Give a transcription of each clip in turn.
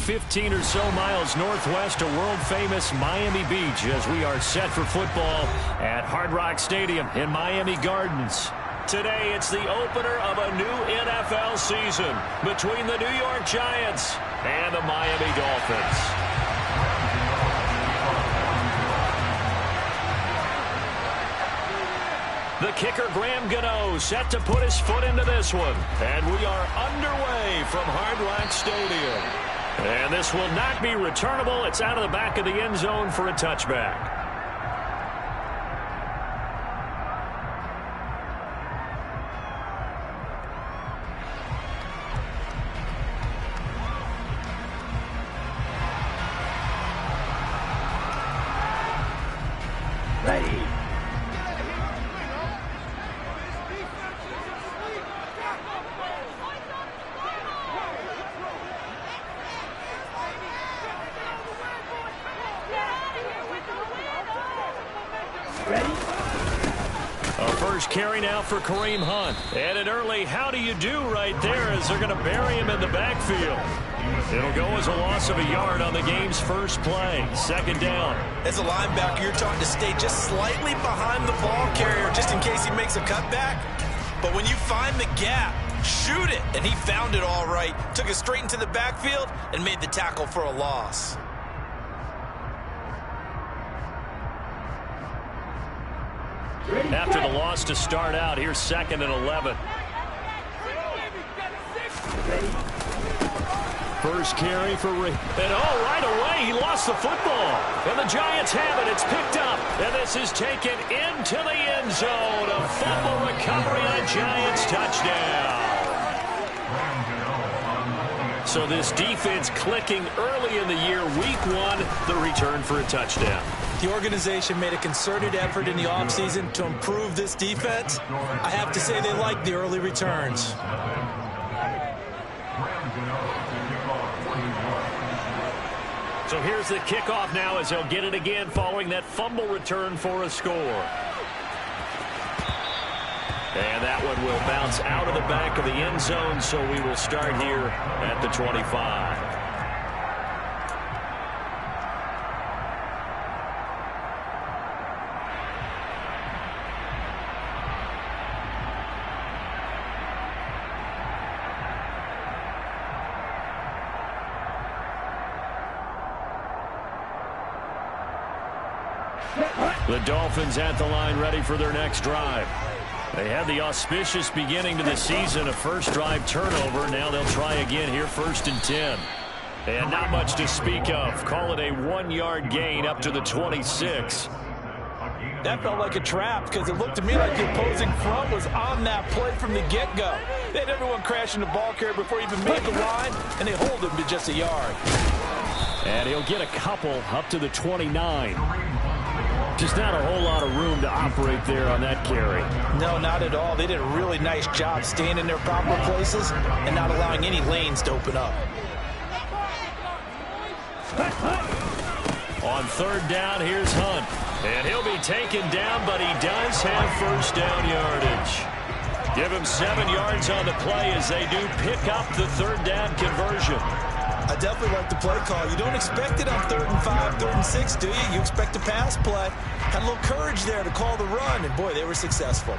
15 or so miles northwest of world-famous Miami Beach as we are set for football at Hard Rock Stadium in Miami Gardens. Today, it's the opener of a new NFL season between the New York Giants and the Miami Dolphins. The kicker, Graham Gano, set to put his foot into this one. And we are underway from Hard Rock Stadium. And this will not be returnable. It's out of the back of the end zone for a touchback. Ready. First carry now for Kareem Hunt. And an early how do you do right there as they're going to bury him in the backfield. It'll go as a loss of a yard on the game's first play. Second down. As a linebacker, you're taught to stay just slightly behind the ball carrier just in case he makes a cutback. But when you find the gap, shoot it. And he found it all right. Took it straight into the backfield and made the tackle for a loss. After the loss to start out, here's 2nd and 11. First carry for Ray. And right away, he lost the football. And the Giants have it. It's picked up. And this is taken into the end zone. A fumble recovery on a Giants touchdown. So this defense clicking early in the year. Week 1, the return for a touchdown. The organization made a concerted effort in the offseason to improve this defense. I have to say they like the early returns. So here's the kickoff now as they'll get it again following that fumble return for a score. And that one will bounce out of the back of the end zone, so we will start here at the 25. The Dolphins at the line ready for their next drive. They had the auspicious beginning to the season, a first drive turnover. Now they'll try again here, 1st and 10. And not much to speak of. Call it a 1-yard gain up to the 26. That felt like a trap because it looked to me like the opposing front was on that play from the get-go. They had everyone crashing the ball carrier before he even made the line, and they hold him to just a yard. And he'll get a couple up to the 29. Just not a whole lot of room to operate there on that carry. No, not at all. They did a really nice job staying in their proper places and not allowing any lanes to open up. On 3rd down, here's Hunt. And he'll be taken down, but he does have first down yardage. Give him 7 yards on the play as they do pick up the 3rd down conversion. I definitely like the play call. You don't expect it on 3rd and 5, 3rd and 6, do you? You expect a pass play. Had a little courage there to call the run, and boy, they were successful.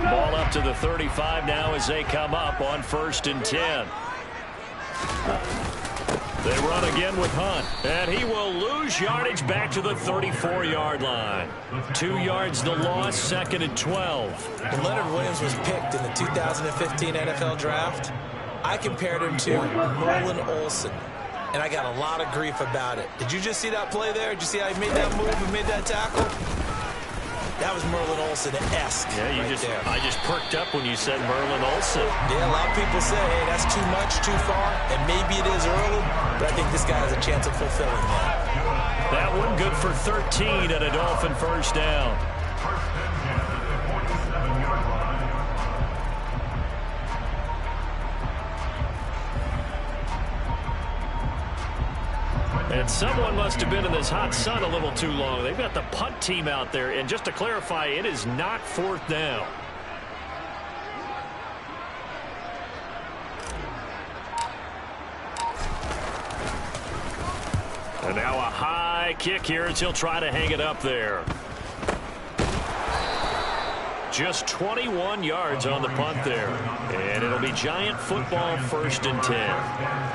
Ball up to the 35 now as they come up on 1st and 10. They run again with Hunt, and he will lose yardage back to the 34-yard line. 2 yards the loss, 2nd and 12. When Leonard Williams was picked in the 2015 NFL Draft, I compared him to Merlin Olsen, and I got a lot of grief about it. Did you just see that play there? Did you see how he made that move and made that tackle? That was Merlin Olsen-esque. Yeah, I just perked up when you said Merlin Olsen. Yeah, a lot of people say, hey, that's too much, too far, and maybe it is early, but I think this guy has a chance of fulfilling that. That one good for 13 and a Dolphin first down. And someone must have been in this hot sun a little too long. They've got the punt team out there. And just to clarify, it is not 4th down. And now a high kick here as he'll try to hang it up there. Just 21 yards on the punt there. And it'll be Giant football, 1st and 10.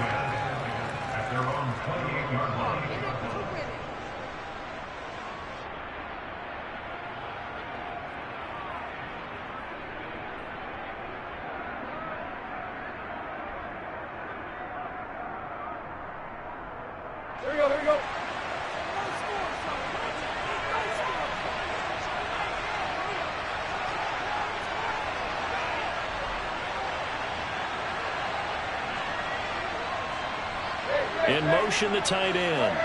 Here we go. In motion, the tight end.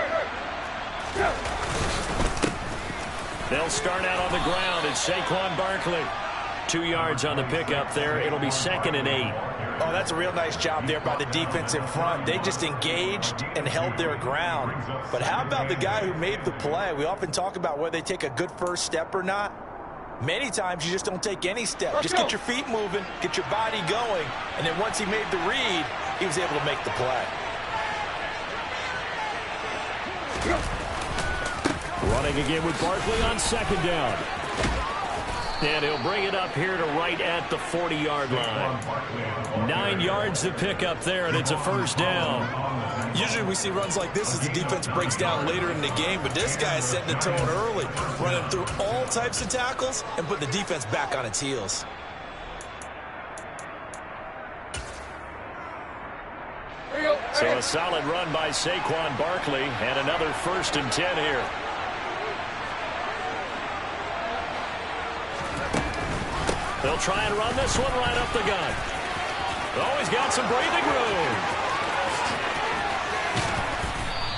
They'll start out on the ground. It's Saquon Barkley. 2 yards on the pickup there. It'll be 2nd and 8. Oh, that's a real nice job there by the defense in front. They just engaged and held their ground. But how about the guy who made the play? We often talk about whether they take a good first step or not. Many times you just don't take any step. Just get your feet moving, get your body going, and then once he made the read, he was able to make the play. Running again with Barkley on 2nd down. And he'll bring it up here to right at the 40-yard line. 9 yards to pick up there, and it's a 1st down. Usually we see runs like this as the defense breaks down later in the game, but this guy is setting the tone early, running through all types of tackles and putting the defense back on its heels. So a solid run by Saquon Barkley, and another 1st and 10 here. They'll try and run this one right up the gut. Oh, he's got some breathing room.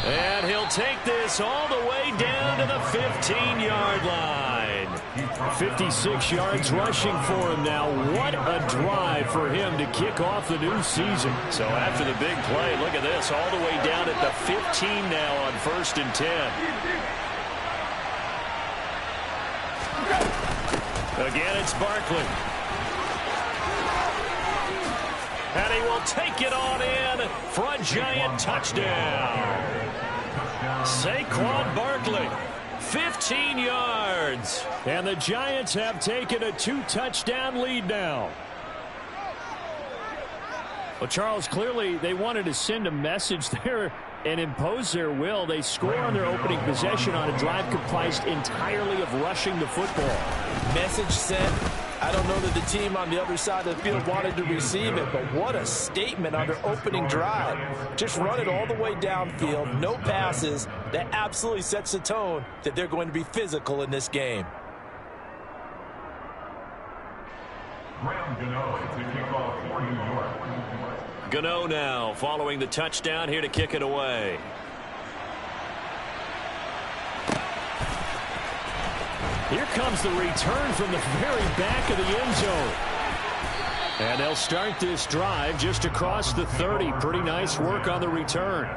And he'll take this all the way down to the 15-yard line. 56 yards rushing for him now. What a drive for him to kick off the new season. So after the big play, look at this, all the way down at the 15 now on 1st and 10. Again, it's Barkley. And he will take it on in for a Giant touchdown. Saquon Barkley, 15 yards. And the Giants have taken a 2-touchdown lead now. Well, Charles, clearly they wanted to send a message there and impose their will. They score on their opening possession on a drive comprised entirely of rushing the football. Message sent. I don't know that the team on the other side of the field wanted to receive it, but what a statement on their opening drive. Just run it all the way downfield, no passes. That absolutely sets the tone that they're going to be physical in this game. Gano now following the touchdown here to kick it away. Here comes the return from the very back of the end zone. And they'll start this drive just across the 30. Pretty nice work on the return.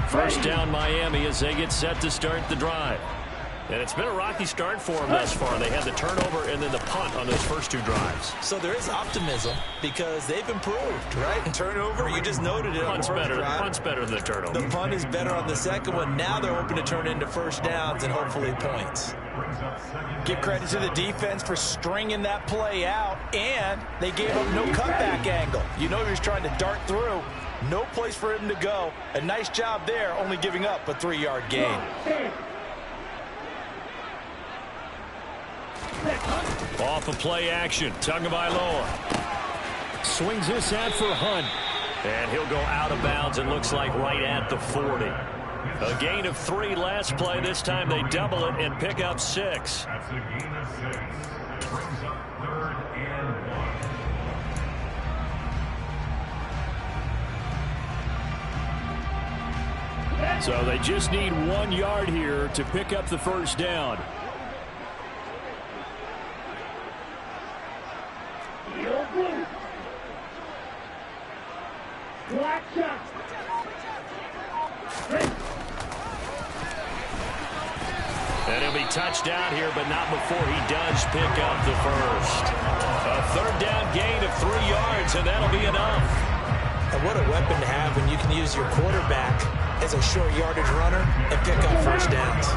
First down Miami as they get set to start the drive. And it's been a rocky start for them thus far. They had the turnover and then the punt on those first 2 drives. So there is optimism because they've improved, right? Turnover, you just noted it. Punt's better than the turnover. The punt is better on the second one. Now they're hoping to turn into first downs and hopefully points. Give credit to the defense for stringing that play out, and they gave up no cutback angle. You know he was trying to dart through. No place for him to go. A nice job there, only giving up a 3-yard gain. Off of play action. Tagovailoa swings this out for Hunt. And he'll go out of bounds, and looks like right at the 40. A gain of 3 last play. This time they double it and pick up 6. That's a gain of 6. Brings up 3rd and 1. So they just need 1 yard here to pick up the first down. And he'll be touchdown here, but not before he does pick up the first. A third down gain of 3 yards, and that'll be enough. And what a weapon to have when you can use your quarterback as a short yardage runner and pick up first downs.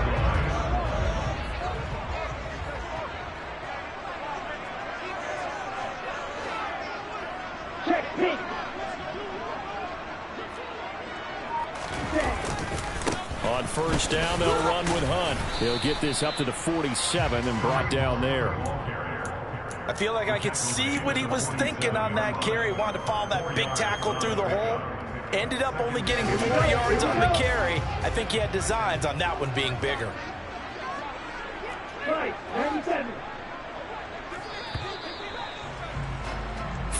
On first down, they'll run with Hunt. He'll get this up to the 47 and brought down there. I feel like I could see what he was thinking on that carry. Wanted to follow that big tackle through the hole. Ended up only getting 4 yards on the carry. I think he had designs on that one being bigger.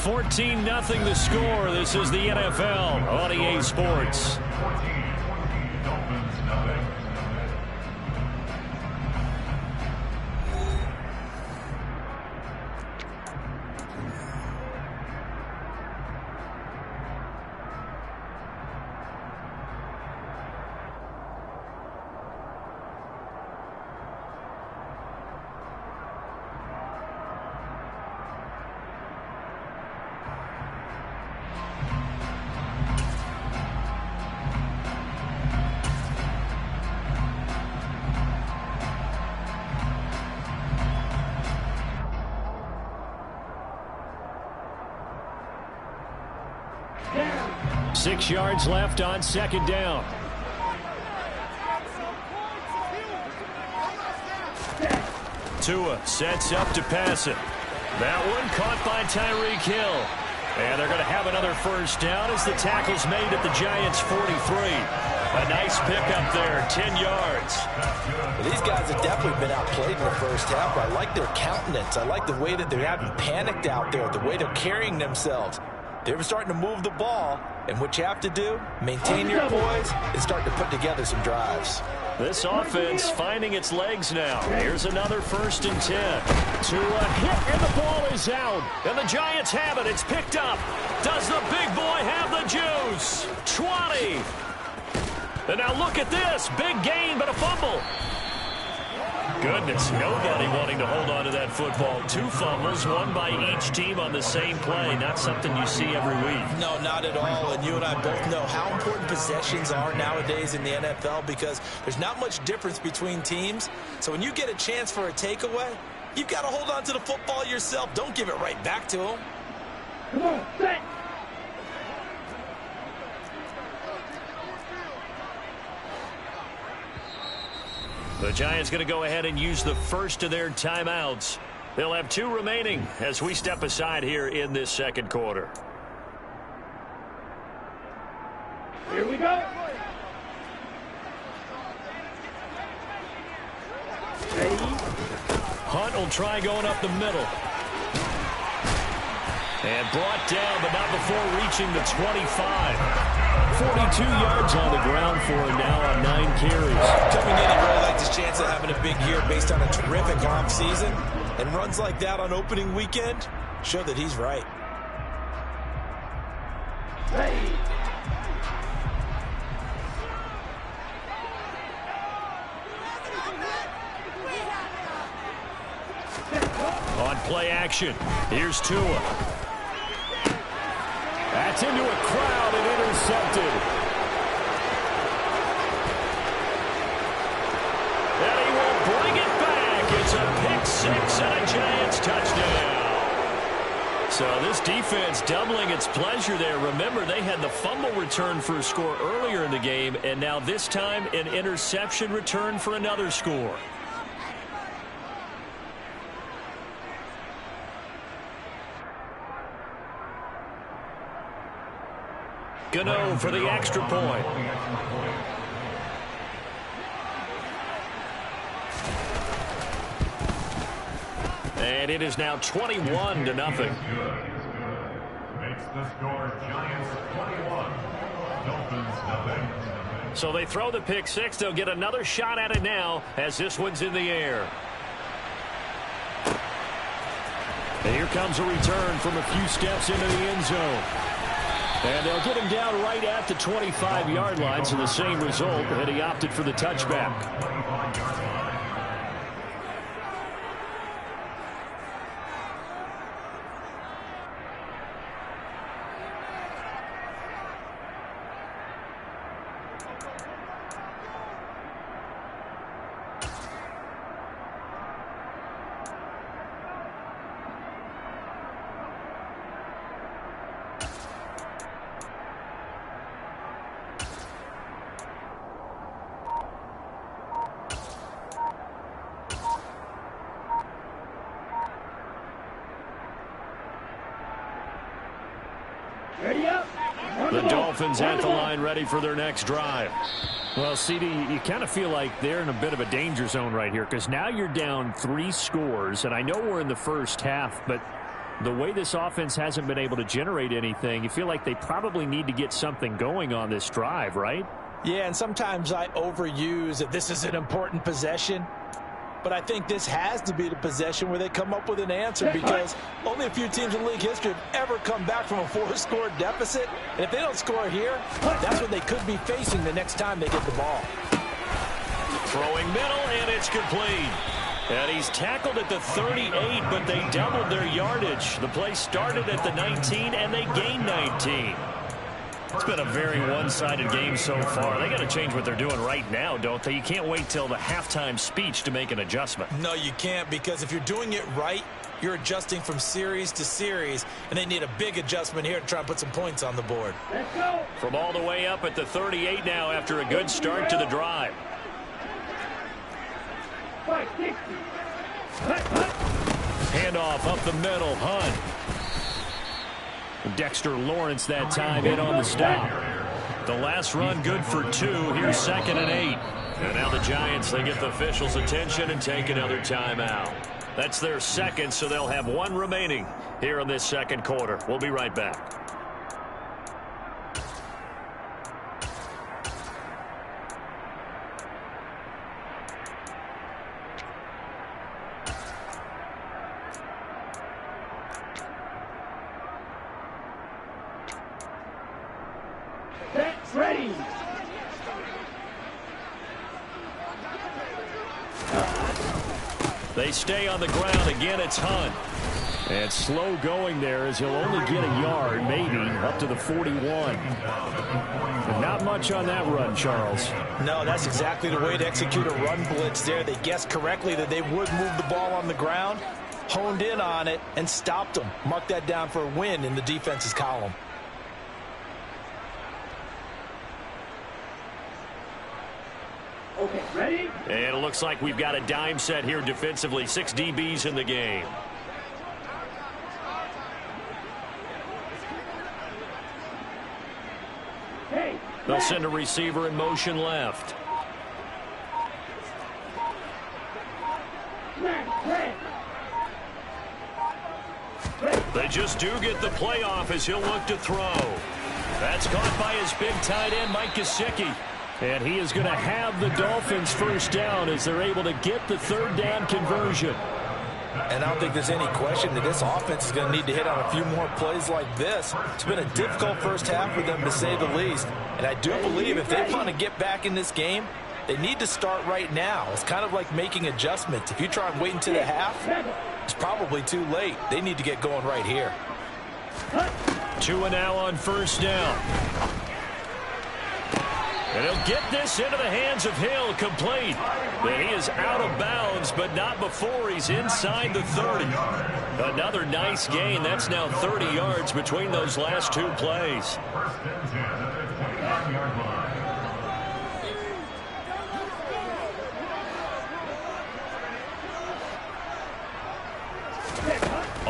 14-0 the score. This is the NFL on EA Sports. 14. Dolphins, nothing. Down. 6 yards left on second down. Tua sets up to pass it. That one caught by Tyreek Hill. And they're going to have another first down as the tackle's made at the Giants' 43. A nice pickup there, 10 yards. Well, these guys have definitely been outplayed in the first half. I like their countenance. I like the way that they're having panicked out there, the way they're carrying themselves. They're starting to move the ball, and what you have to do, maintain your poise and start to put together some drives. This offense finding its legs now. Here's another 1st and 10. Tua hit, and the ball is out. And the Giants have it. It's picked up. Does the big boy have the juice? 20. And now look at this. Big gain, but a fumble. Goodness, nobody wanting to hold on to that football. 2 fumbles, one by each team on the same play. Not something you see every week. No, not at all. And you and I both know how important possessions are nowadays in the NFL because there's not much difference between teams. So when you get a chance for a takeaway, you've got to hold on to the football yourself. Don't give it right back to them. Come on, set. The Giants going to go ahead and use the first of their timeouts. They'll have 2 remaining as we step aside here in this second quarter. Here we go. Ready? Hunt will try going up the middle. And brought down, but not before reaching the 25. 42 yards on the ground for him now on 9 carries. Coming in, he really likes his chance of having a big year based on a terrific offseason. And runs like that on opening weekend show that he's right. Ready. On play action, here's Tua. That's into a crowd and intercepted. And he will bring it back. It's a pick 6 and a Giants touchdown. So this defense doubling its pleasure there. Remember, they had the fumble return for a score earlier in the game, and now this time an interception return for another score. Gano for the extra point. And it is now 21-0. Makes the score Giants 21, Dolphins nothing. So they throw the pick six. They'll get another shot at it now as this one's in the air. And here comes a return from a few steps into the end zone. And they'll get him down right at the 25-yard line, so the same result, and he opted for the touchback. The Dolphins at the line ready for their next drive. Well, CD, you kind of feel like they're in a bit of a danger zone right here because now you're down 3 scores, and I know we're in the first half, but the way this offense hasn't been able to generate anything, you feel like they probably need to get something going on this drive, right? Yeah, and sometimes I overuse that this is an important possession. But I think this has to be the possession where they come up with an answer because only a few teams in league history have ever come back from a 4-score deficit. And if they don't score here, that's what they could be facing the next time they get the ball. Throwing middle, and it's complete. And he's tackled at the 38, but they doubled their yardage. The play started at the 19, and they gained 19. It's been a very one-sided game so far. They got to change what they're doing right now, don't they? You can't wait till the halftime speech to make an adjustment. No, you can't, because if you're doing it right, you're adjusting from series to series, and they need a big adjustment here to try and put some points on the board. Let's go. From all the way up at the 38 now after a good start to the drive. 560. Handoff up the middle, Hunt. Dexter Lawrence that time in on the stop. The last run good for 2. Here's 2nd and 8. And now the Giants, they get the officials' attention and take another timeout. That's their second, so they'll have 1 remaining here in this second quarter. We'll be right back. Ready. They stay on the ground. Again, it's Hunt. And slow going there as he'll only get a yard, maybe, up to the 41. And not much on that run, Charles. No, that's exactly the way to execute a run blitz there. They guessed correctly that they would move the ball on the ground, honed in on it, and stopped them. Mark that down for a win in the defense's column. Okay, ready? And it looks like we've got a dime set here defensively. 6 DBs in the game. Hey. They'll send a receiver in motion left. They just do get the play off as he'll look to throw. That's caught by his big tight end, Mike Gesicki. And he is going to have the Dolphins first down as they're able to get the 3rd down conversion. And I don't think there's any question that this offense is going to need to hit on a few more plays like this. It's been a difficult first half for them, to say the least. And I do believe if they want to get back in this game, they need to start right now. It's kind of like making adjustments. If you try and wait until the half, it's probably too late. They need to get going right here. 2 and now on first down. And he'll get this into the hands of Hill, complete. And he is out of bounds, but not before he's inside the 30. Another nice gain. That's now 30 yards between those last 2 plays. First and 10 at the 25-yard line.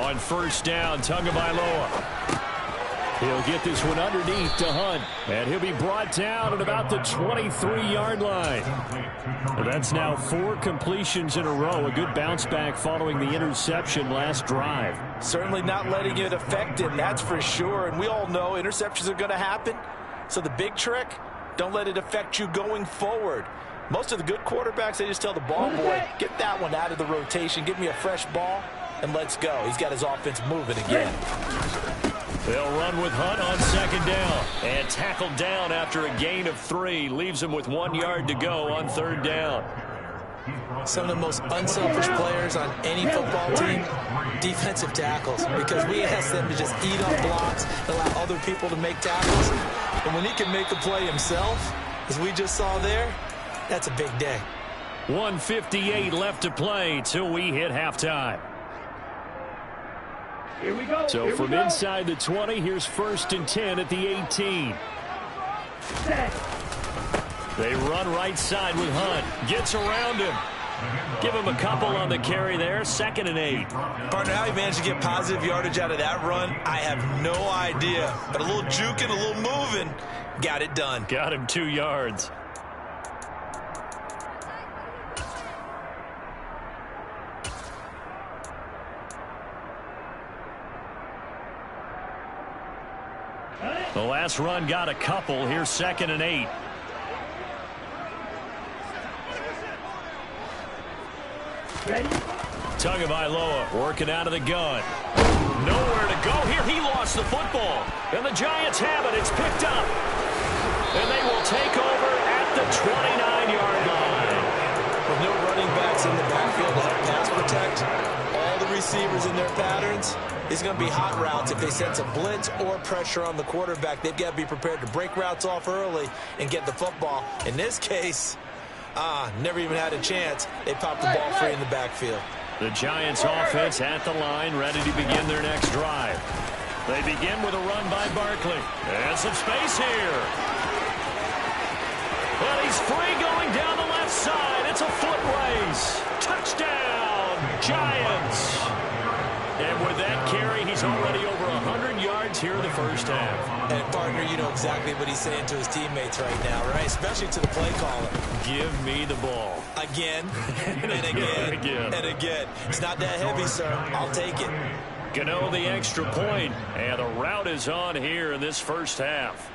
On first down, Tagovailoa. He'll get this one underneath to Hunt. And he'll be brought down at about the 23-yard line. That's now 4 completions in a row. A good bounce back following the interception last drive. Certainly not letting it affect him, that's for sure. And we all know interceptions are going to happen. So the big trick, Don't let it affect you going forward. Most of the good quarterbacks, they just tell the ball boy, get that one out of the rotation, give me a fresh ball, and let's go. He's got his offense moving again. They'll run with Hunt on second down. And tackled down after a gain of 3. Leaves him with 1 yard to go on third down. Some of the most unselfish players on any football team, defensive tackles, because we ask them to just eat up blocks, allow other people to make tackles. And when he can make a play himself, as we just saw there, that's a big day. 1:58 left to play till we hit halftime. Here we go. So from inside the 20, here's 1st and 10 at the 18. Set. They run right side with Hunt. Gets around him. Give him a couple on the carry there. 2nd and 8. Partner, how he managed to get positive yardage out of that run, I have no idea. But a little juking, a little moving, got it done. Got him 2 yards. The last run got a couple. Here's 2nd and 8. Ready? Tagovailoa working out of the gun. Nowhere to go here. He lost the football. And the Giants have it. It's picked up. And they will take over at the 29-yard line. With no running backs in the backfield to help pass protect, all the receivers in their patterns, it's going to be hot routes. If they sense a blitz or pressure on the quarterback, they've got to be prepared to break routes off early and get the football. In this case, never even had a chance. They popped the ball free in the backfield. The Giants offense at the line, ready to begin their next drive. They begin with a run by Barkley. And some space here. Well, he's free going down the left side. It's a foot race. Touchdown, Giants. And with that carry, he's already over 100 yards here in the first half. And, partner, you know exactly what he's saying to his teammates right now, right? Especially to the play caller. Give me the ball. Again, and again, and again. It's not that heavy, sir. I'll take it. Gano the extra point, and the route is on here in this first half.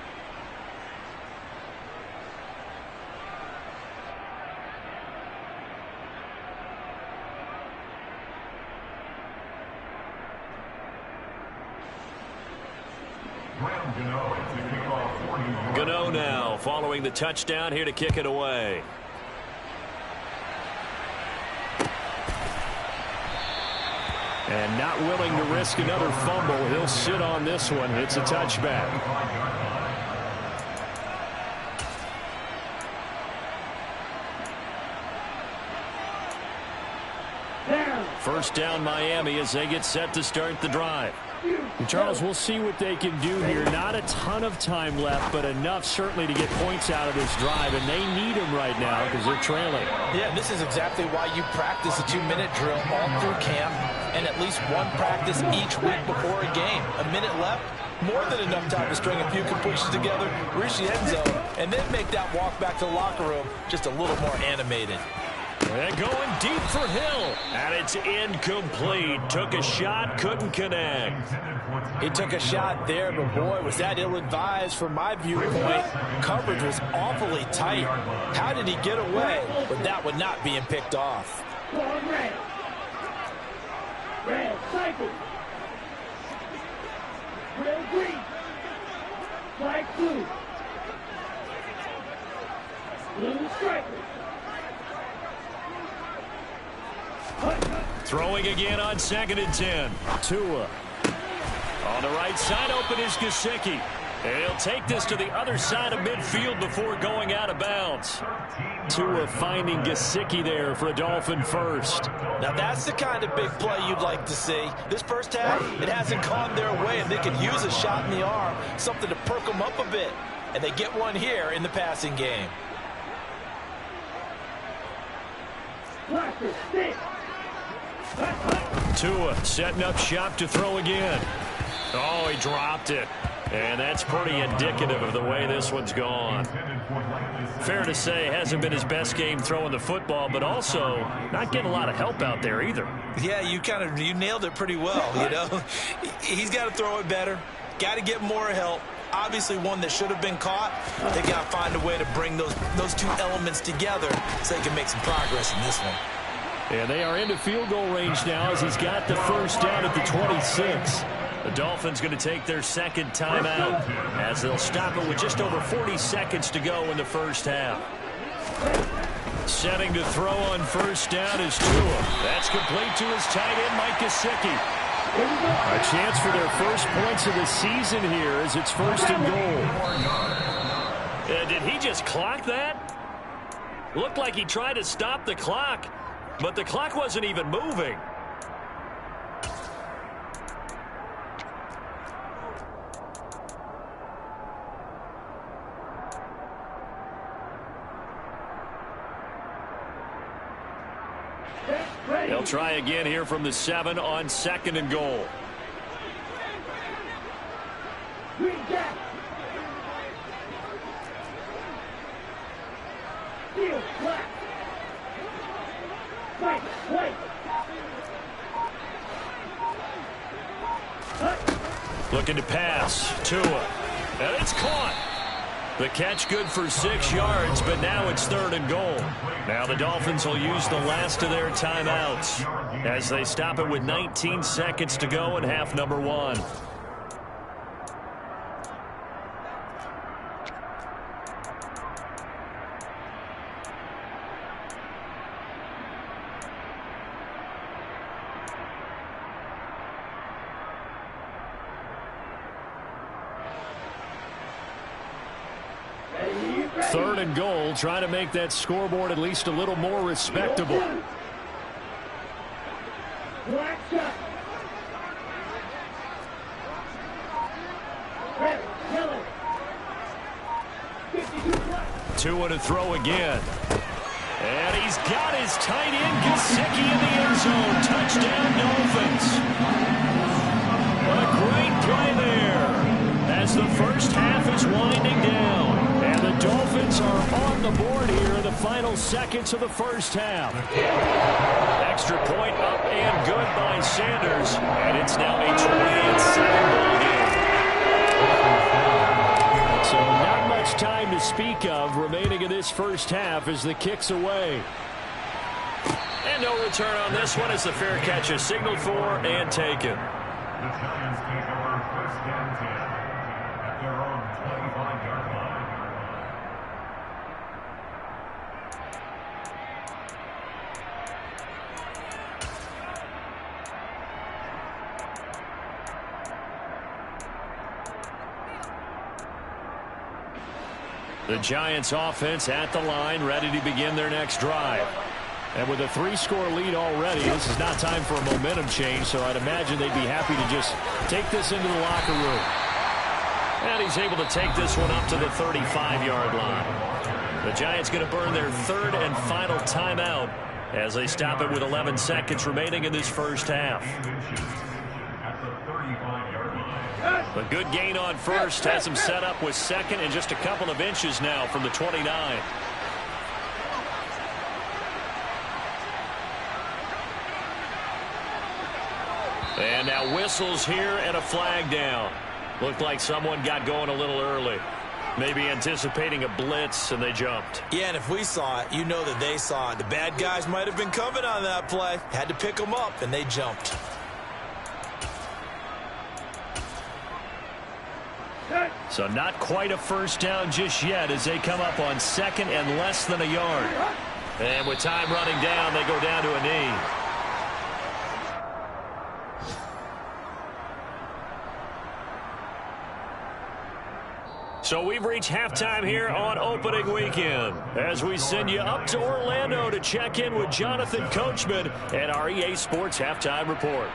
Gano now following the touchdown here to kick it away. And not willing to risk another fumble. He'll sit on this one. It's a touchback. First down Miami as they get set to start the drive. And Charles, we'll see what they can do here. Not a ton of time left, but enough certainly to get points out of this drive, and they need them right now because they're trailing. Yeah, this is exactly why you practice a 2-minute drill all through camp and at least one practice each week before a game. A minute left, more than enough time to string a few pushes together, reach the end zone, and then make that walk back to the locker room just a little more animated. They're going deep for Hill, and it's incomplete. Took a shot, couldn't connect. He took a shot there, but boy, was that ill-advised from my viewpoint. Coverage was awfully tight. How did he get away with that one not being picked off? Red. Red, cycle. Red, green. Flag blue. Blue striker. Throwing again on 2nd and 10. Tua. On the right side, open is Gesicki. And he'll take this to the other side of midfield before going out of bounds. Tua finding Gesicki there for a Dolphin first. Now that's the kind of big play you'd like to see. This first half, it hasn't gone their way, and they could use a shot in the arm, something to perk them up a bit. And they get one here in the passing game. Tua setting up shop to throw again. Oh, he dropped it. And that's pretty indicative of the way this one's gone. Fair to say, hasn't been his best game throwing the football, but also not getting a lot of help out there either. Yeah, you nailed it pretty well, you know. He's got to throw it better, got to get more help, obviously one that should have been caught. They got to find a way to bring those two elements together so they can make some progress in this one. And they are into field goal range now as he's got the first down at the 26. The Dolphins going to take their second timeout as they'll stop it with just over 40 seconds to go in the first half. Setting to throw on first down is Tua. That's complete to his tight end, Mike Gesicki. A chance for their first points of the season here as it's first and goal. Did he just clock that? Looked like he tried to stop the clock, but the clock wasn't even moving. They'll try again here from the 7 on second and goal. Green jack. Field flat. White, white. Looking to pass. Tua. And it's caught. The catch good for 6 yards, but now it's third and goal. Now the Dolphins will use the last of their timeouts as they stop it with 19 seconds to go in half number 1. Third and goal, trying to make that scoreboard at least a little more respectable. Black shot. Red, yellow. 52 black. Tua to throw again. And he's got his tight end, Gesicki, in the end zone. Touchdown, Dolphins. A great play there as the first half is winding down. And the Dolphins are on the board here in the final seconds of the first half. Extra point up and good by Sanders. And it's now a 28-7 ball game. So not much time to speak of remaining in this first half as the kick's away. And no return on this one as the fair catch is signaled for and taken. The Giants take over first and 10 at their own 25-yard line. The Giants offense at the line, ready to begin their next drive. And with a 3-score lead already, this is not time for a momentum change, so I'd imagine they'd be happy to just take this into the locker room. And he's able to take this one up to the 35-yard line. The Giants going to burn their third and final timeout as they stop it with 11 seconds remaining in this first half. At the 35-yard line. A good gain on first has him set up with second and just a couple of inches now from the 29. And now whistles here and a flag down. Looked like someone got going a little early. Maybe anticipating a blitz, and they jumped. Yeah, and if we saw it, you know that they saw it. The bad guys might have been coming on that play. Had to pick them up, and they jumped. So not quite a first down just yet as they come up on second and less than a yard. And with time running down, they go down to a knee. So we've reached halftime here on opening weekend as we send you up to Orlando to check in with Jonathan Coachman and our EA Sports Halftime Report.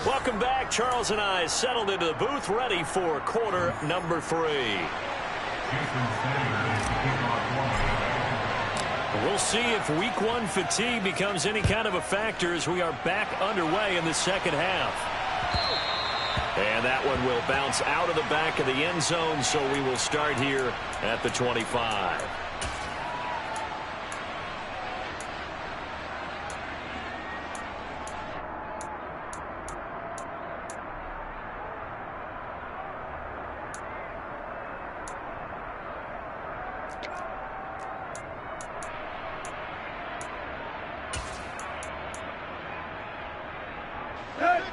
Welcome back. Charles and I settled into the booth ready for quarter number 3. We'll see if week 1 fatigue becomes any kind of a factor as we are back underway in the second half. And that one will bounce out of the back of the end zone, so we will start here at the 25.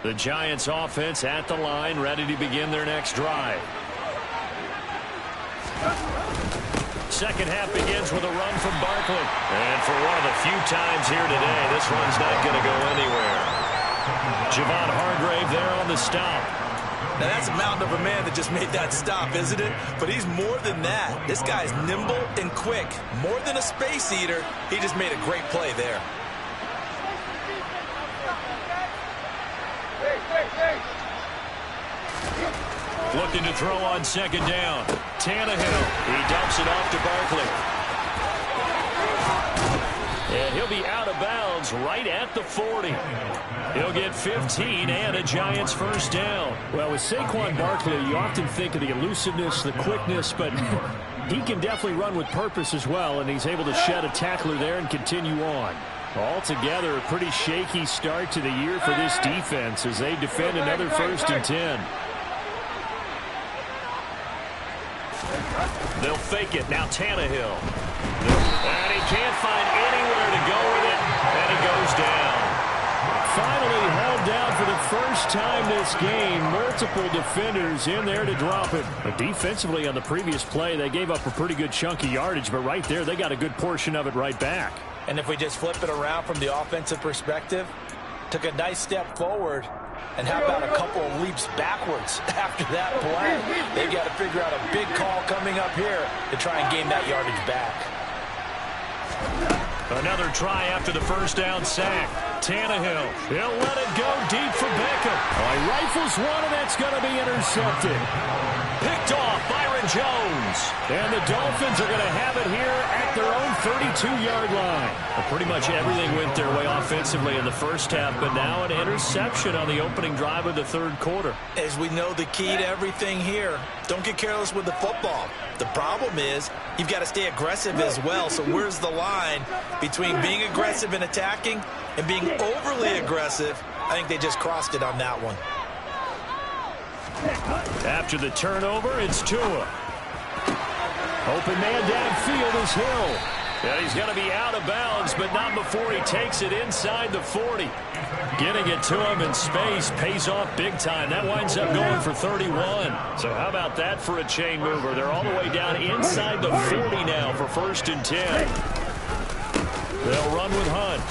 The Giants offense at the line, ready to begin their next drive. Second half begins with a run from Barkley. And for one of the few times here today, this one's not going to go anywhere. Javon Hargrave there on the stop. Now that's a mountain of a man that just made that stop, isn't it? But he's more than that. This guy's nimble and quick. More than a space eater, he just made a great play there. Looking to throw on second down. Tannehill. He dumps it off to Barkley. And he'll be out of bounds right at the 40. He'll get 15 and a Giants first down. Well, with Saquon Barkley, you often think of the elusiveness, the quickness, but he can definitely run with purpose as well, and he's able to shed a tackler there and continue on. Altogether, a pretty shaky start to the year for this defense as they defend another 1st and 10. They'll fake it. Now Tannehill. And he can't find anywhere to go with it, and he goes down. Finally held down for the first time this game. Multiple defenders in there to drop it. But defensively on the previous play, they gave up a pretty good chunk of yardage, but right there, they got a good portion of it right back. And if we just flip it around from the offensive perspective, took a nice step forward, and how about a couple of leaps backwards after that play? They've got to figure out a big call coming up here to try and gain that yardage back. Another try after the first down sack. Tannehill, he'll let it go deep for Beckham. He rifles one, and that's going to be intercepted. Picked off Byron Jones. And the Dolphins are going to have it here at their own 32-yard line. Well, pretty much everything went their way offensively in the first half, but now an interception on the opening drive of the third quarter. As we know, the key to everything here, don't get careless with the football. The problem is you've got to stay aggressive as well. So where's the line between being aggressive and attacking and being overly aggressive? I think they just crossed it on that one. After the turnover, it's Tua. Open man downfield is Hill. Yeah, he's going to be out of bounds, but not before he takes it inside the 40. Getting it to him in space pays off big time. That winds up going for 31. So how about that for a chain mover? They're all the way down inside the 40 now for 1st and 10. They'll run with Hunt.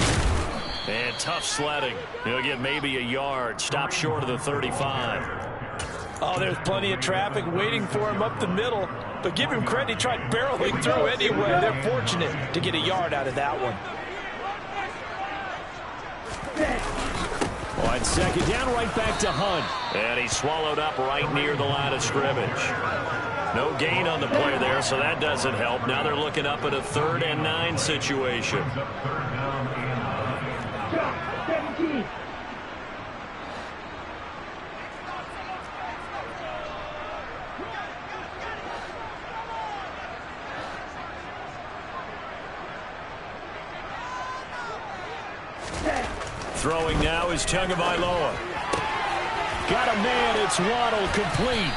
And tough sledding. He'll get maybe a yard. Stop short of the 35. Oh, there's plenty of traffic waiting for him up the middle. But give him credit, he tried barreling through anyway. They're fortunate to get a yard out of that one. On second down, right back to Hunt. And he's swallowed up right near the line of scrimmage. No gain on the play there, so that doesn't help. Now they're looking up at a 3rd and 9 situation. Throwing now is Tagovailoa. Got a man, it's Waddle, complete.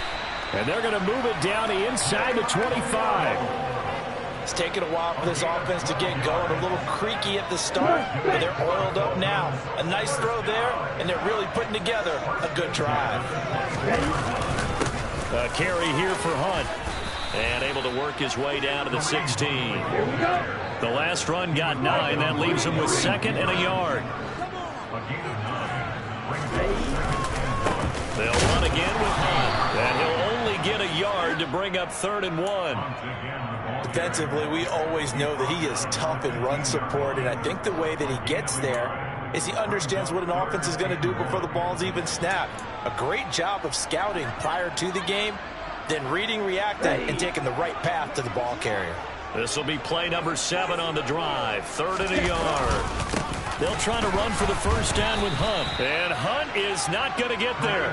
And they're going to move it down inside the 25. It's taken a while for this offense to get going. A little creaky at the start, but they're oiled up now. A nice throw there, and they're really putting together a good drive. A carry here for Hunt. And able to work his way down to the 16. The last run got 9. That leaves him with 2nd and a yard. They'll run again with Hunt. And he'll only get a yard to bring up 3rd and 1. Defensively, we always know that he is tough in run support, and I think the way that he gets there is he understands what an offense is going to do before the ball's even snapped. A great job of scouting prior to the game, then reading, reacting, and taking the right path to the ball carrier. This will be play number 7 on the drive. 3rd and a yard. They'll try to run for the first down with Hunt. And Hunt is not going to get there.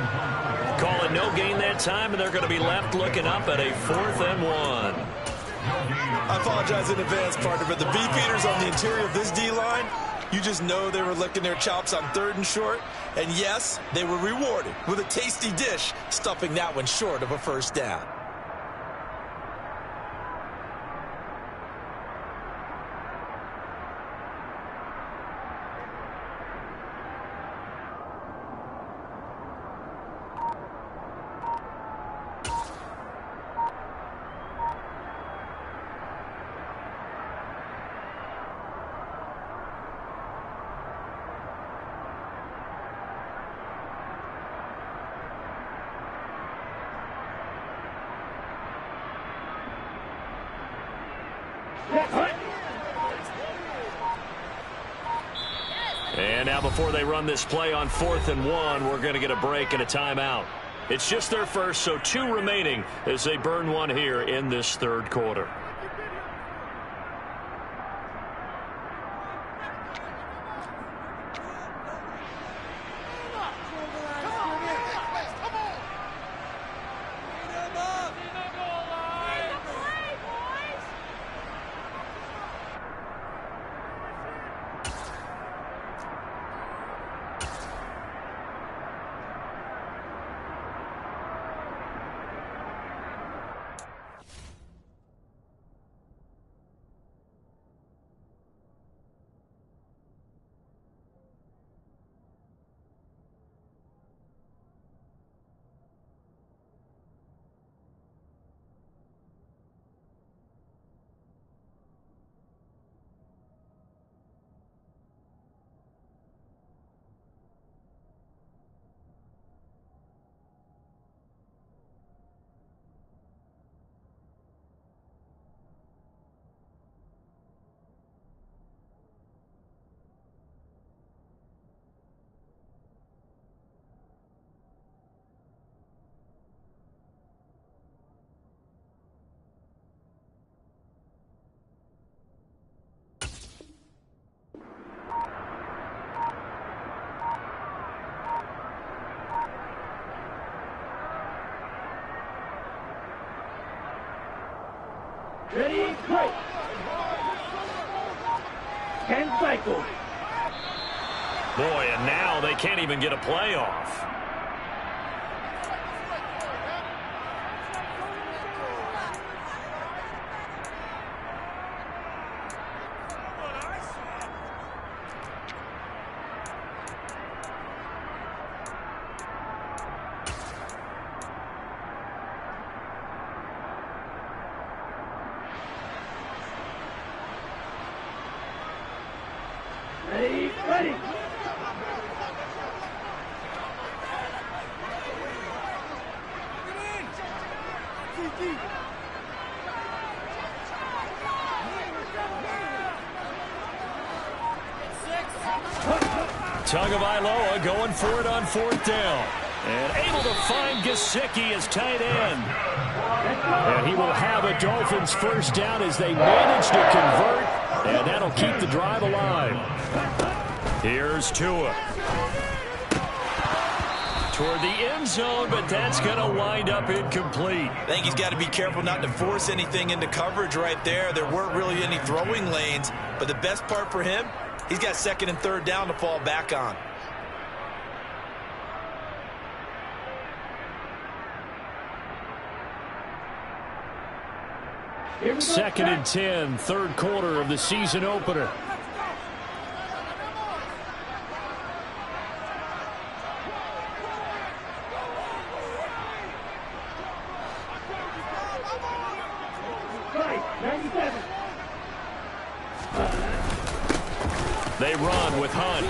Calling no gain that time, and they're going to be left looking up at a 4th and 1. I apologize in advance, partner, but the beefeaters on the interior of this D-line, you just know they were licking their chops on 3rd and short. And yes, they were rewarded with a tasty dish, stuffing that one short of a first down. And now before they run this play on 4th and 1, we're going to get a break and a timeout. It's just their first, so 2 remaining as they burn one here in this 3rd quarter. Ready, go! 10 cycles. Boy, and now they can't even get a play off. Ready, ready. Tagovailoa going for it on 4th down. And able to find Gesicki as tight end. And he will have a Dolphins first down as they manage to convert. And that'll keep the drive alive. Here's Tua. Toward the end zone, but that's going to wind up incomplete. I think he's got to be careful not to force anything into coverage right there. There weren't really any throwing lanes. But the best part for him, he's got 2nd and 3rd down to fall back on. Second and 10, 3rd quarter of the season opener. They run with Hunt.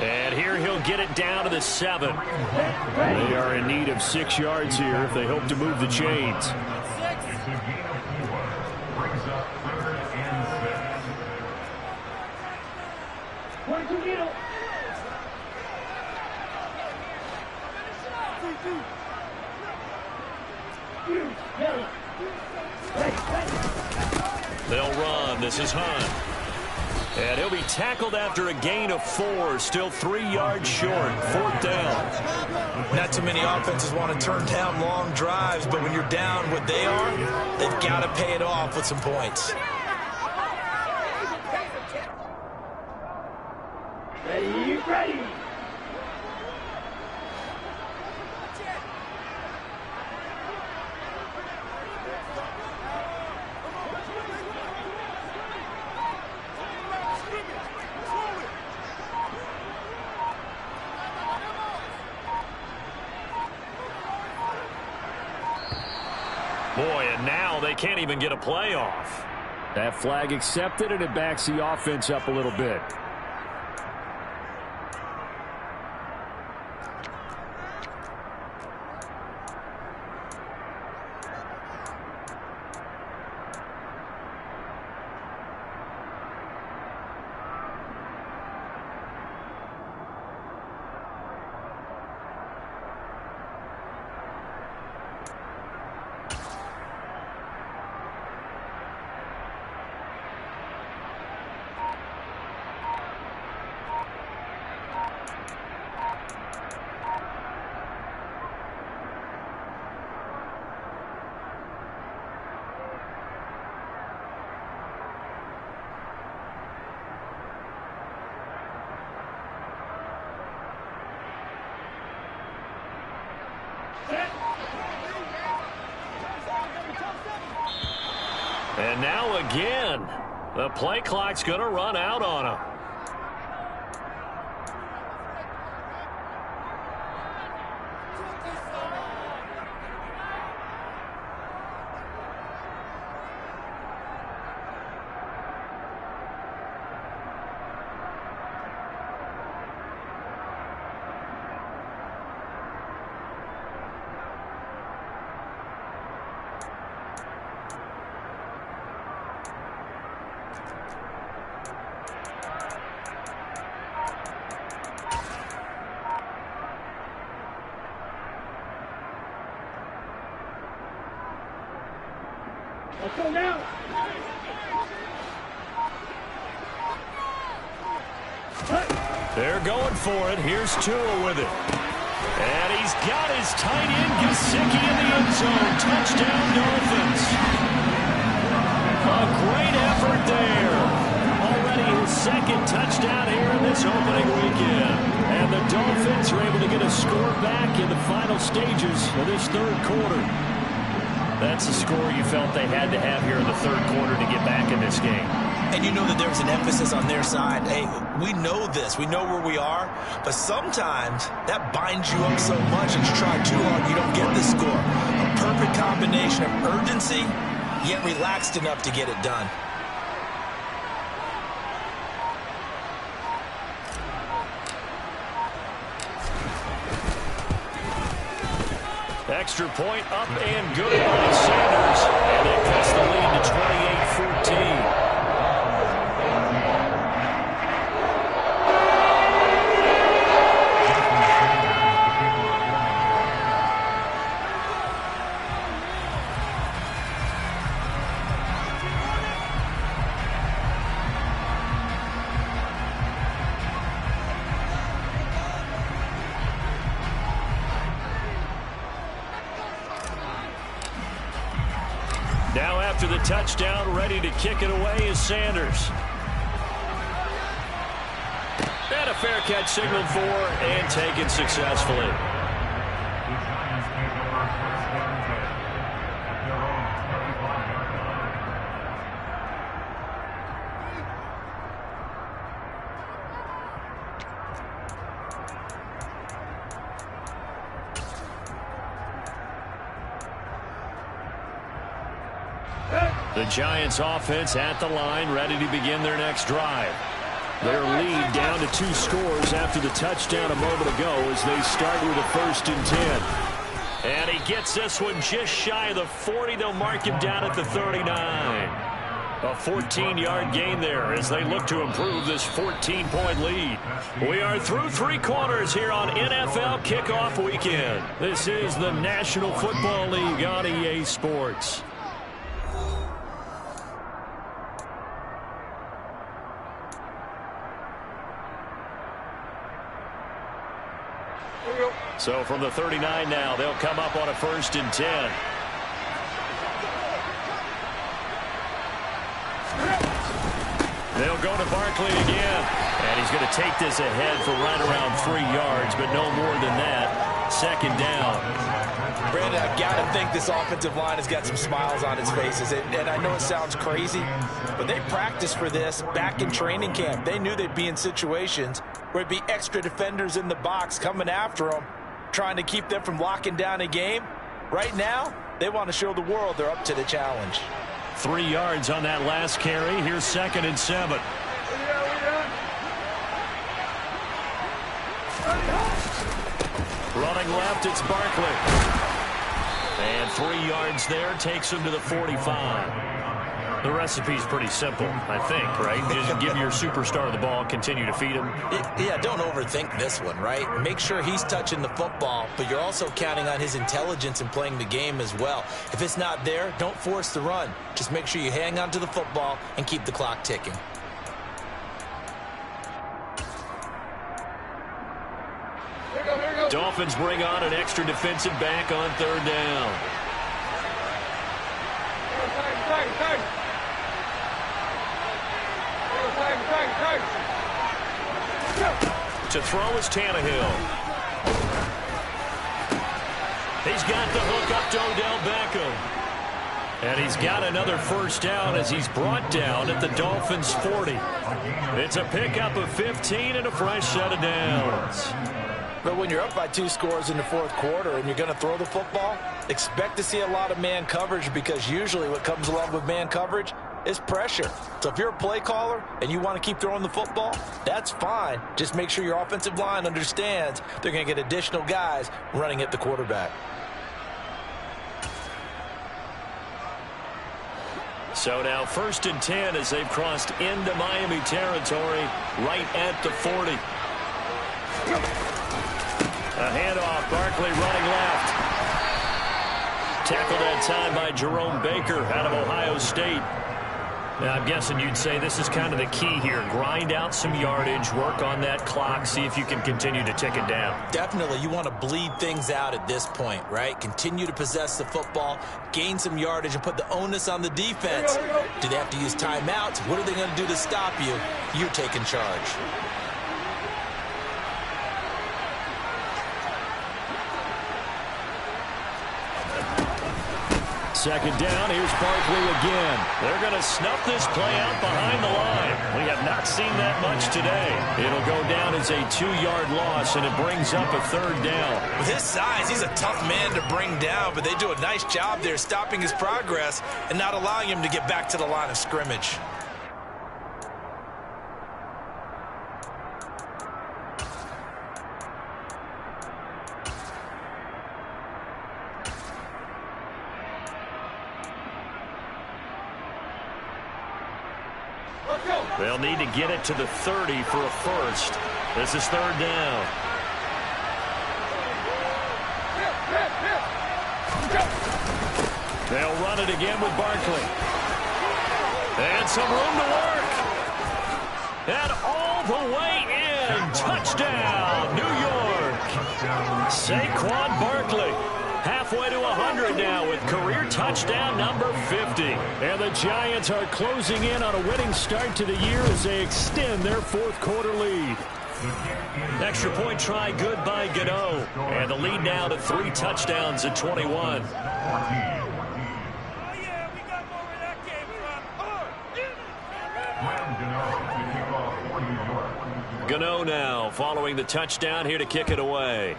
And here he'll get it down to the 7. They are in need of 6 yards here if they hope to move the chains. Brings up 3rd and 6. They'll run. This is Hunt. And he'll be tackled after a gain of 4, still 3 yards short. 4th down. Not too many offenses want to turn down long drives, but when you're down what they are, they've got to pay it off with some points. Ready, ready. Boy, and now they can't even get a play off. That flag accepted, and it backs the offense up a little bit. And now again, the play clock's going to run out on him. Let's go now. They're going for it. Here's Tua with it. And he's got his tight end, Gesicki, in the end zone. Touchdown, Dolphins. A great effort there. Already his second touchdown here in this opening weekend. And the Dolphins are able to get a score back in the final stages of this third quarter. That's the score you felt they had to have here in the third quarter to get back in this game. And you know that there was an emphasis on their side. Hey, we know this. We know where we are. But sometimes that binds you up so much that you try too hard, you don't get the score. A perfect combination of urgency, yet relaxed enough to get it done. Extra point up and good by Sanders. And that cuts the lead to 28-14. Now after the touchdown, ready to kick it away is Sanders. And a fair catch signaled for and taken successfully. The Giants take over first down 10 at their own 35-yard line. The Giants offense at the line, ready to begin their next drive. Their lead down to 2 scores after the touchdown a moment ago as they start with a 1st and 10. And he gets this one just shy of the 40. They'll mark him down at the 39. A 14-yard gain there as they look to improve this 14-point lead. We are through 3 quarters here on NFL Kickoff Weekend. This is the National Football League on EA Sports. So from the 39 now, they'll come up on a 1st and 10. They'll go to Barkley again. And he's going to take this ahead for right around 3 yards, but no more than that. 2nd down. Brandon, I got to think this offensive line has got some smiles on its faces. And I know it sounds crazy, but they practiced for this back in training camp. They knew they'd be in situations where it'd be extra defenders in the box coming after them, trying to keep them from locking down a game. Right now, they want to show the world they're up to the challenge. 3 yards on that last carry. Here's 2nd and 7. Running left, it's Barkley. And 3 yards there takes him to the 45. The recipe's pretty simple, I think, right? Just give your superstar the ball, continue to feed him. Yeah, don't overthink this one, right? Make sure he's touching the football, but you're also counting on his intelligence in playing the game as well. If it's not there, don't force the run. Just make sure you hang on to the football and keep the clock ticking. Dolphins bring on an extra defensive back on 3rd down. To throw is Tannehill. He's got the hook up to Odell Beckham. And he's got another 1st down as he's brought down at the Dolphins' 40. It's a pickup of 15 and a fresh set of downs. But when you're up by 2 scores in the 4th quarter and you're going to throw the football, expect to see a lot of man coverage, because usually what comes along with man coverage is pressure. So if you're a play caller and you want to keep throwing the football, that's fine. Just make sure your offensive line understands they're going to get additional guys running at the quarterback. So now 1st and 10 as they've crossed into Miami territory right at the 40. A handoff, Barkley running left. Tackled that time by Jerome Baker out of Ohio State. Now, I'm guessing you'd say this is kind of the key here. Grind out some yardage, work on that clock, see if you can continue to tick it down. Definitely, you want to bleed things out at this point, right? Continue to possess the football, gain some yardage, and put the onus on the defense. Do they have to use timeouts? What are they going to do to stop you? You're taking charge. 2nd down, here's Barkley again. They're going to snuff this play out behind the line. We have not seen that much today. It'll go down as a 2-yard loss, and it brings up a 3rd down. With his size, he's a tough man to bring down, but they do a nice job there stopping his progress and not allowing him to get back to the line of scrimmage. They'll need to get it to the 30 for a 1st. This is 3rd down. They'll run it again with Barkley. And some room to work. And all the way in. Touchdown, New York. Saquon Barkley. Halfway to 100 now with career touchdown number 50. And the Giants are closing in on a winning start to the year as they extend their 4th quarter lead. Extra point try good by Gano. And the lead now to 3 touchdowns at 21. Gano now following the touchdown here to kick it away.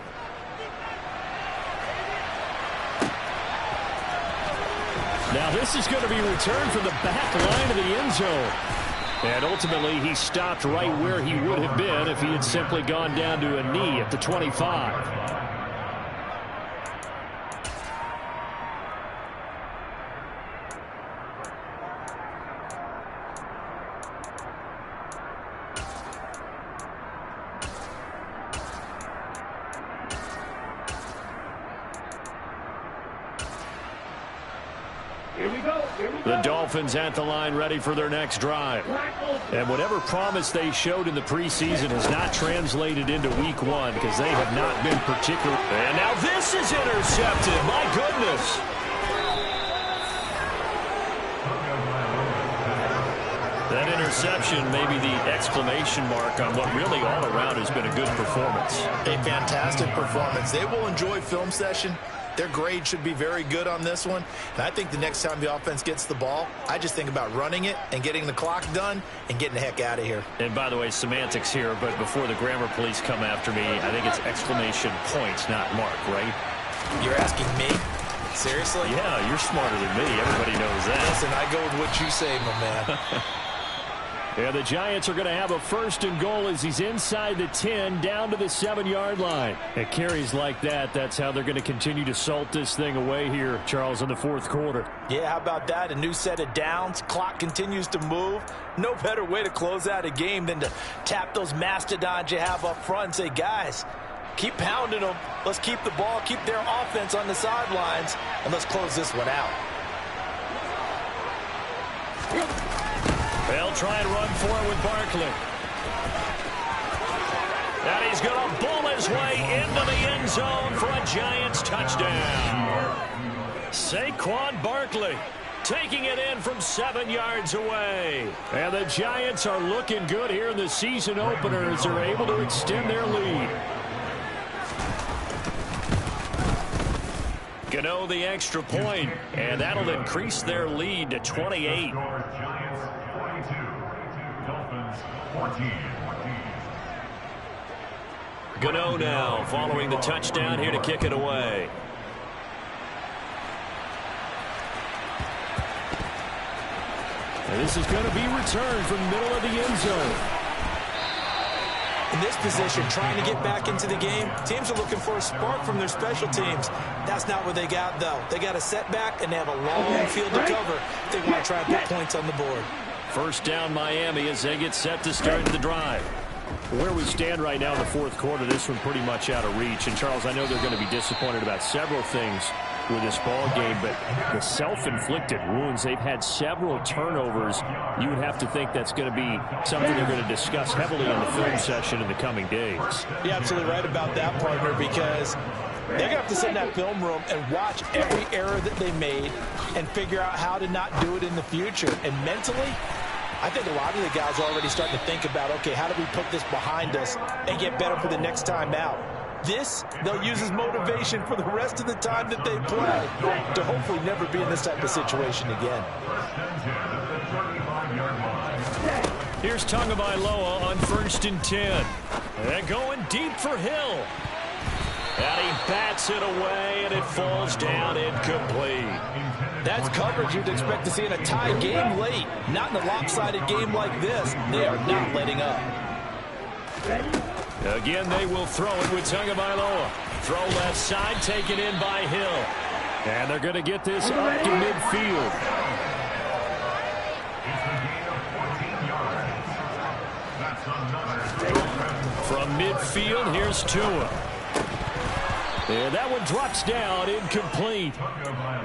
Now this is going to be returned from the back line of the end zone. And ultimately he stopped right where he would have been if he had simply gone down to a knee at the 25. Here we go. The Dolphins at the line ready for their next drive. And whatever promise they showed in the preseason has not translated into week one because they have not been particular. And now this is intercepted. My goodness. That interception may be the exclamation mark on what really all around has been a good performance. A fantastic performance. They will enjoy film session. Their grade should be very good on this one. And I think the next time the offense gets the ball, I just think about running it and getting the clock done and getting the heck out of here. And by the way, semantics here, but before the grammar police come after me, I think it's exclamation points, not mark, right? You're asking me? Seriously? Yeah, you're smarter than me. Everybody knows that. Listen, I go with what you say, my man. Yeah, the Giants are going to have a first and goal as he's inside the 10 down to the 7-yard line. It carries like that. That's how they're going to continue to salt this thing away here, Charles, in the fourth quarter. Yeah, how about that? A new set of downs. Clock continues to move. No better way to close out a game than to tap those mastodons you have up front and say, guys, keep pounding them. Let's keep the ball, keep their offense on the sidelines, and let's close this one out. They'll try and run for it with Barkley. And he's going to bull his way into the end zone for a Giants touchdown. Saquon Barkley taking it in from 7 yards away. And the Giants are looking good here in the season opener as they're able to extend their lead. Gano the extra point, and that'll increase their lead to 28. Giants 42, Dolphins 14. Gano now following the touchdown here to kick it away. And this is going to be returned from the middle of the end zone. In this position, trying to get back into the game, teams are looking for a spark from their special teams. That's not what they got, though. They got a setback, and they have a long field to cover if they want to try and put points on the board. First down Miami as they get set to start the drive. Where we stand right now in the fourth quarter, this one pretty much out of reach. And, Charles, I know they're going to be disappointed about several things with this ball game, but the self-inflicted wounds, they've had several turnovers. You would have to think that's going to be something they're going to discuss heavily in the film session in the coming days. You're absolutely right about that, partner, because they're going to have to sit in that film room and watch every error that they made and figure out how to not do it in the future. And mentally, I think a lot of the guys are already starting to think about, okay, how do we put this behind us and get better for the next time out? This, they'll use as motivation for the rest of the time that they play to hopefully never be in this type of situation again. Here's Tagovailoa on 1st and 10. They're going deep for Hill. And he bats it away, and it falls down incomplete. That's coverage you'd expect to see in a tie game late. Not in a lopsided game like this. They are not letting up. Again, they will throw it with Tagovailoa. Throw left side, taken in by Hill. And they're going to get this up to midfield. From midfield, here's Tua. And that one drops down, incomplete.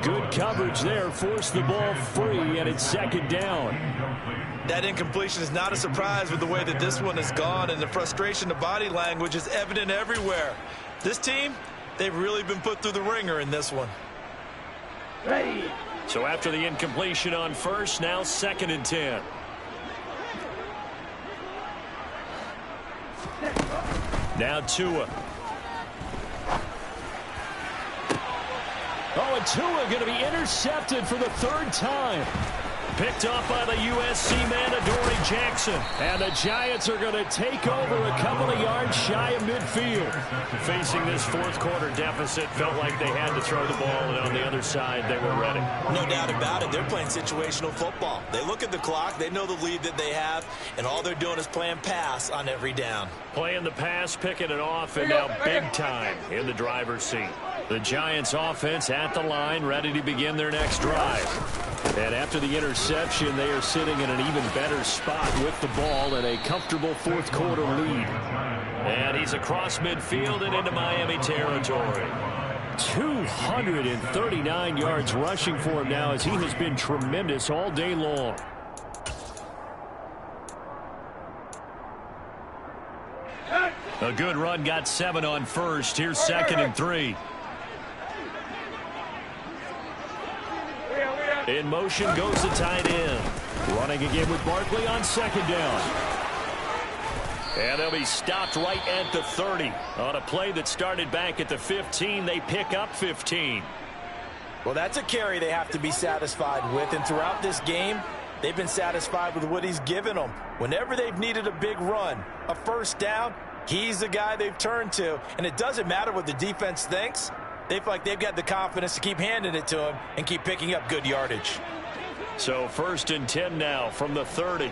Good coverage there, forced the ball free, and it's second down. That incompletion is not a surprise with the way that this one has gone, and the frustration, the body language is evident everywhere. This team, they've really been put through the ringer in this one. Ready. So after the incompletion on first, now 2nd and 10. Now Tua. Oh, and Tua going to be intercepted for the 3rd time. Picked off by the USC man, Adoree Jackson. And the Giants are going to take over a couple of yards shy of midfield. Facing this fourth quarter deficit, felt like they had to throw the ball, and on the other side, they were ready. No doubt about it. They're playing situational football. They look at the clock. They know the lead that they have, and all they're doing is playing pass on every down. Playing the pass, picking it off, and now big time in the driver's seat. The Giants offense at the line, ready to begin their next drive. And after the interception, they are sitting in an even better spot with the ball and a comfortable fourth quarter lead. And he's across midfield and into Miami territory. 239 yards rushing for him now, as he has been tremendous all day long. A good run, got 7 on first. Here's 2nd and 3. In motion goes the tight end. Running again with Barkley on 2nd down. And they'll be stopped right at the 30. On a play that started back at the 15, they pick up 15. Well, that's a carry they have to be satisfied with. And throughout this game, they've been satisfied with what he's given them. Whenever they've needed a big run, a first down, he's the guy they've turned to. And it doesn't matter what the defense thinks. They feel like they've got the confidence to keep handing it to him and keep picking up good yardage. So 1st and 10 now from the 30.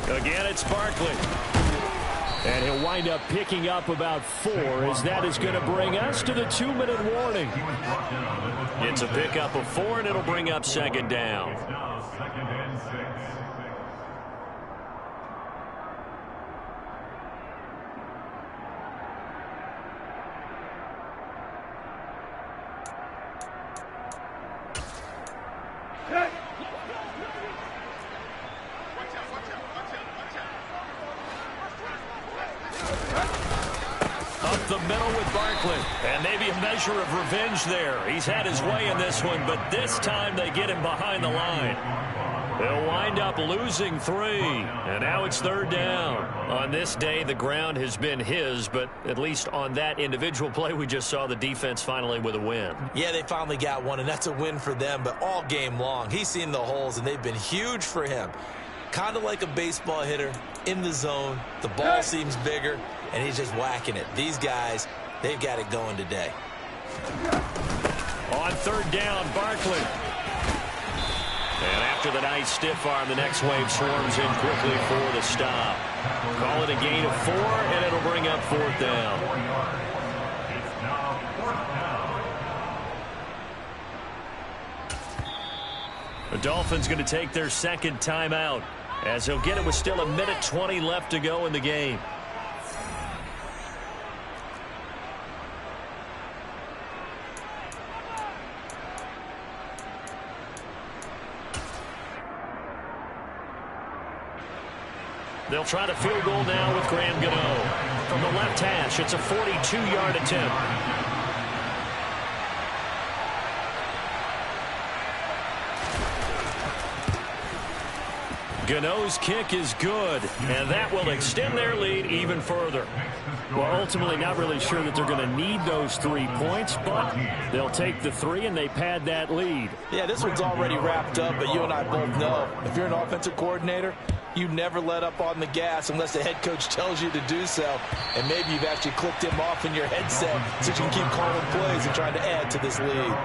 Again, it's Barkley. And he'll wind up picking up about 4, as that is going to bring us to the 2-minute warning. It's a pickup of 4, and it'll bring up 2nd down. It's now 2nd and 6. The middle with Barkley. And maybe a measure of revenge there. He's had his way in this one, but this time they get him behind the line. They'll wind up losing 3. And now it's 3rd down. On this day, the ground has been his, but at least on that individual play, we just saw the defense finally with a win. Yeah, they finally got one, and that's a win for them. But all game long, he's seen the holes, and they've been huge for him. Kind of like a baseball hitter in the zone. The ball seems bigger, and he's just whacking it. These guys, they've got it going today. On 3rd down, Barkley. And after the nice stiff arm, the next wave swarms in quickly for the stop. Call it a gain of 4, and it'll bring up 4th down. It's now 4th down. The Dolphins going to take their 2nd timeout, as he'll get it with still 1:20 left to go in the game. They'll try to field goal now with Graham Gano. From the left hash, it's a 42-yard attempt. Gano's kick is good, and that will extend their lead even further. Well, ultimately not really sure that they're going to need those 3 points, but they'll take the 3 and they pad that lead. Yeah, this one's already wrapped up, but you and I both know if you're an offensive coordinator, you never let up on the gas unless the head coach tells you to do so. And maybe you've actually clicked him off in your headset so you can keep calling plays and trying to add to this lead.